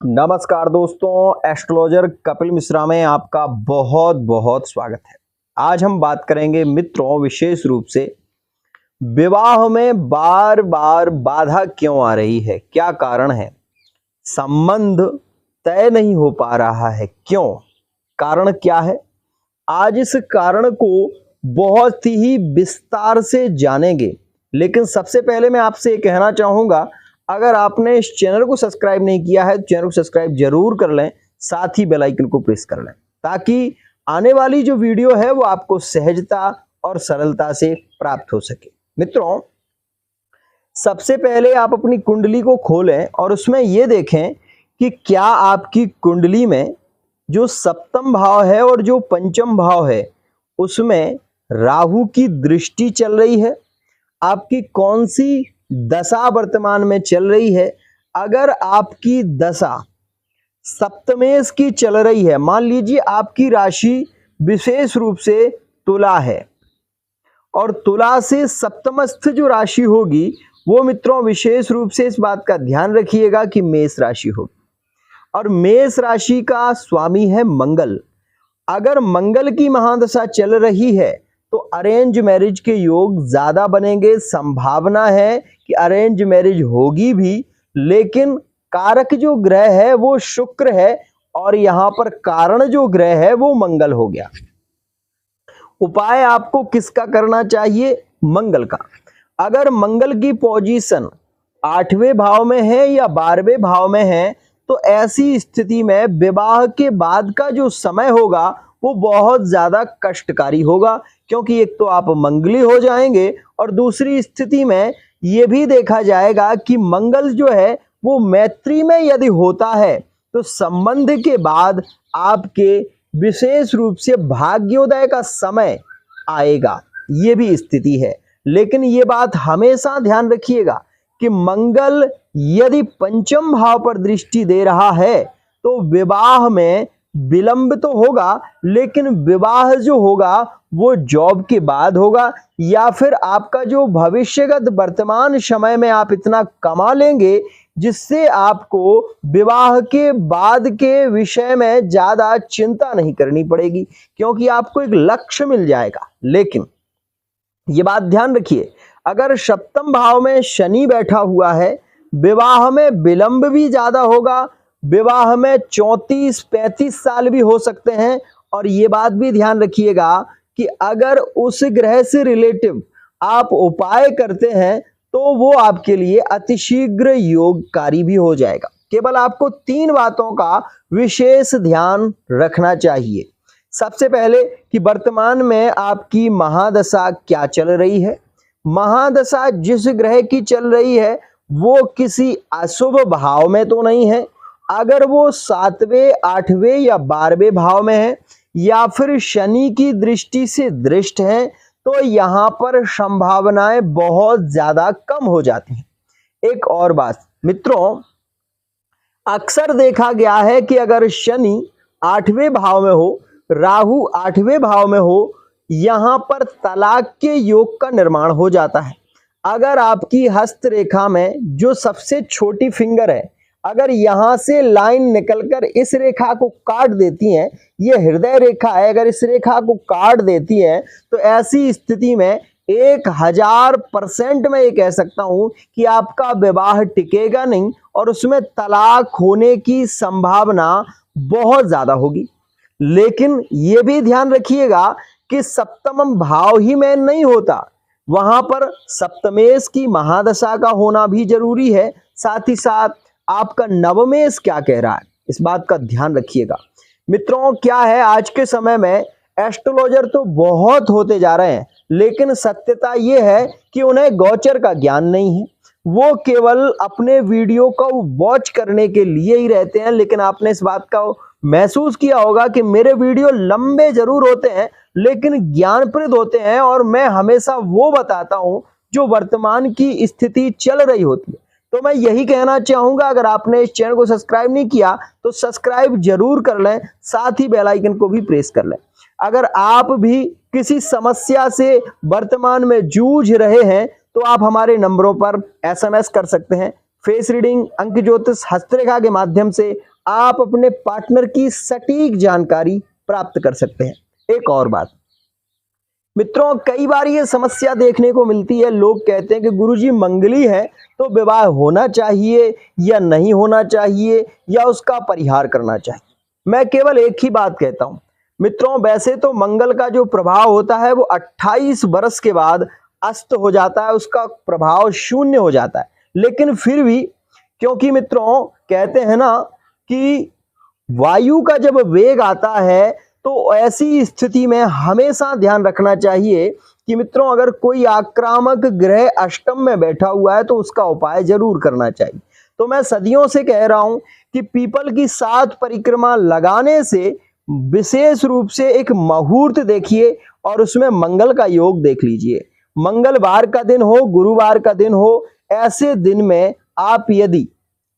नमस्कार दोस्तों, एस्ट्रोलॉजर कपिल मिश्रा में आपका बहुत बहुत स्वागत है। आज हम बात करेंगे मित्रों विशेष रूप से विवाह में बार बार बाधा क्यों आ रही है, क्या कारण है, संबंध तय नहीं हो पा रहा है, क्यों, कारण क्या है। आज इस कारण को बहुत ही विस्तार से जानेंगे। लेकिन सबसे पहले मैं आपसे ये कहना चाहूंगा, अगर आपने इस चैनल को सब्सक्राइब नहीं किया है तो चैनल को सब्सक्राइब जरूर कर लें, साथ ही बेल आइकन को प्रेस कर लें ताकि आने वाली जो वीडियो है वो आपको सहजता और सरलता से प्राप्त हो सके। मित्रों, सबसे पहले आप अपनी कुंडली को खोलें और उसमें ये देखें कि क्या आपकी कुंडली में जो सप्तम भाव है और जो पंचम भाव है उसमें राहु की दृष्टि चल रही है। आपकी कौन सी दशा वर्तमान में चल रही है। अगर आपकी दशा सप्तमेश की चल रही है, मान लीजिए आपकी राशि विशेष रूप से तुला है और तुला से सप्तमस्थ जो राशि होगी वो मित्रों विशेष रूप से इस बात का ध्यान रखिएगा कि मेष राशि होगी और मेष राशि का स्वामी है मंगल। अगर मंगल की महादशा चल रही है तो अरेंज मैरिज के योग ज्यादा बनेंगे। संभावना है कि अरेंज मैरिज होगी भी, लेकिन कारक जो ग्रह है वो शुक्र है और यहां पर कारण जो ग्रह है वो मंगल हो गया। उपाय आपको किसका करना चाहिए? मंगल का। अगर मंगल की पोजीशन 8वें भाव में है या 12वें भाव में है तो ऐसी स्थिति में विवाह के बाद का जो समय होगा वो बहुत ज्यादा कष्टकारी होगा, क्योंकि एक तो आप मंगली हो जाएंगे और दूसरी स्थिति में यह भी देखा जाएगा कि मंगल जो है वो मैत्री में यदि होता है तो संबंध के बाद आपके विशेष रूप से भाग्योदय का समय आएगा, ये भी स्थिति है। लेकिन ये बात हमेशा ध्यान रखिएगा कि मंगल यदि पंचम भाव पर दृष्टि दे रहा है तो विवाह में विलंब तो होगा, लेकिन विवाह जो होगा वो जॉब के बाद होगा या फिर आपका जो भविष्यगत वर्तमान समय में आप इतना कमा लेंगे जिससे आपको विवाह के बाद के विषय में ज्यादा चिंता नहीं करनी पड़ेगी, क्योंकि आपको एक लक्ष्य मिल जाएगा। लेकिन ये बात ध्यान रखिए, अगर सप्तम भाव में शनि बैठा हुआ है विवाह में विलंब भी ज्यादा होगा, विवाह में 34-35 साल भी हो सकते हैं। और ये बात भी ध्यान रखिएगा कि अगर उस ग्रह से रिलेटिव आप उपाय करते हैं तो वो आपके लिए अतिशीघ्र योगकारी भी हो जाएगा। केवल आपको 3 बातों का विशेष ध्यान रखना चाहिए। सबसे पहले कि वर्तमान में आपकी महादशा क्या चल रही है। महादशा जिस ग्रह की चल रही है वो किसी अशुभ भाव में तो नहीं है। अगर वो 7वें 8वें या 12वें भाव में है या फिर शनि की दृष्टि से दृष्ट है तो यहां पर संभावनाएं बहुत ज्यादा कम हो जाती हैं। एक और बात मित्रों, अक्सर देखा गया है कि अगर शनि 8वें भाव में हो, राहु 8वें भाव में हो, यहां पर तलाक के योग का निर्माण हो जाता है। अगर आपकी हस्तरेखा में जो सबसे छोटी फिंगर है, अगर यहां से लाइन निकलकर इस रेखा को काट देती है, ये हृदय रेखा है, अगर इस रेखा को काट देती है तो ऐसी स्थिति में 1000% मैं ये कह सकता हूं कि आपका विवाह टिकेगा नहीं और उसमें तलाक होने की संभावना बहुत ज्यादा होगी। लेकिन ये भी ध्यान रखिएगा कि सप्तम भाव ही में नहीं होता, वहां पर सप्तमेश की महादशा का होना भी जरूरी है। साथ ही साथ आपका नवमेश क्या कह रहा है, इस बात का ध्यान रखिएगा। मित्रों, क्या है आज के समय में एस्ट्रोलॉजर तो बहुत होते जा रहे हैं, लेकिन सत्यता यह है कि उन्हें गोचर का ज्ञान नहीं है। वो केवल अपने वीडियो को वॉच करने के लिए ही रहते हैं। लेकिन आपने इस बात का महसूस किया होगा कि मेरे वीडियो लंबे जरूर होते हैं लेकिन ज्ञानप्रद होते हैं और मैं हमेशा वो बताता हूं जो वर्तमान की स्थिति चल रही होती है। तो मैं यही कहना चाहूंगा, अगर आपने इस चैनल को सब्सक्राइब नहीं किया तो सब्सक्राइब जरूर कर लें, साथ ही बेल आइकन को भी प्रेस कर लें। अगर आप भी किसी समस्या से वर्तमान में जूझ रहे हैं तो आप हमारे नंबरों पर SMS कर सकते हैं। फेस रीडिंग, अंक ज्योतिष, हस्तरेखा के माध्यम से आप अपने पार्टनर की सटीक जानकारी प्राप्त कर सकते हैं। एक और बात मित्रों, कई बार ये समस्या देखने को मिलती है, लोग कहते हैं कि गुरुजी मंगली है तो विवाह होना चाहिए या नहीं होना चाहिए या उसका परिहार करना चाहिए। मैं केवल एक ही बात कहता हूं मित्रों, वैसे तो मंगल का जो प्रभाव होता है वो 28 वर्ष के बाद अस्त हो जाता है, उसका प्रभाव शून्य हो जाता है। लेकिन फिर भी क्योंकि मित्रों कहते हैं ना कि वायु का जब वेग आता है तो ऐसी स्थिति में हमेशा ध्यान रखना चाहिए कि मित्रों अगर कोई आक्रामक ग्रह अष्टम में बैठा हुआ है तो उसका उपाय जरूर करना चाहिए। तो मैं सदियों से कह रहा हूं कि पीपल की 7 परिक्रमा लगाने से विशेष रूप से एक मुहूर्त देखिए और उसमें मंगल का योग देख लीजिए। मंगलवार का दिन हो, गुरुवार का दिन हो, ऐसे दिन में आप यदि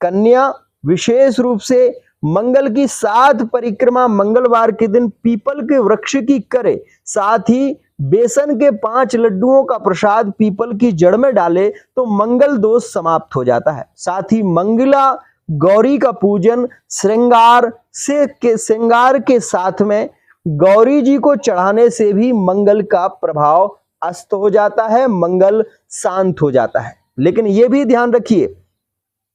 कन्या विशेष रूप से मंगल की 7 परिक्रमा मंगलवार के दिन पीपल के वृक्ष की करे, साथ ही बेसन के 5 लड्डुओं का प्रसाद पीपल की जड़ में डाले तो मंगल दोष समाप्त हो जाता है। साथ ही मंगला गौरी का पूजन श्रृंगार के साथ में गौरी जी को चढ़ाने से भी मंगल का प्रभाव अस्त हो जाता है, मंगल शांत हो जाता है। लेकिन यह भी ध्यान रखिए,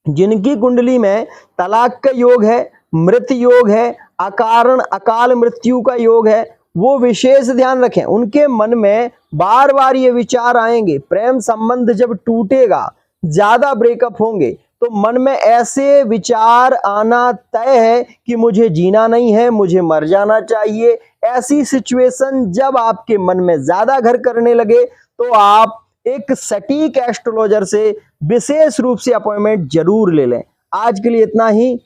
जिनकी कुंडली में तलाक का योग है, मृत योग है, अकारण अकाल मृत्यु का योग है, वो विशेष ध्यान रखें। उनके मन में बार बार ये विचार आएंगे, प्रेम संबंध जब टूटेगा, ज्यादा ब्रेकअप होंगे तो मन में ऐसे विचार आना तय है कि मुझे जीना नहीं है, मुझे मर जाना चाहिए। ऐसी सिचुएशन जब आपके मन में ज्यादा घर करने लगे तो आप एक सटीक एस्ट्रोलॉजर से विशेष रूप से अपॉइंटमेंट जरूर ले लें। आज के लिए इतना ही।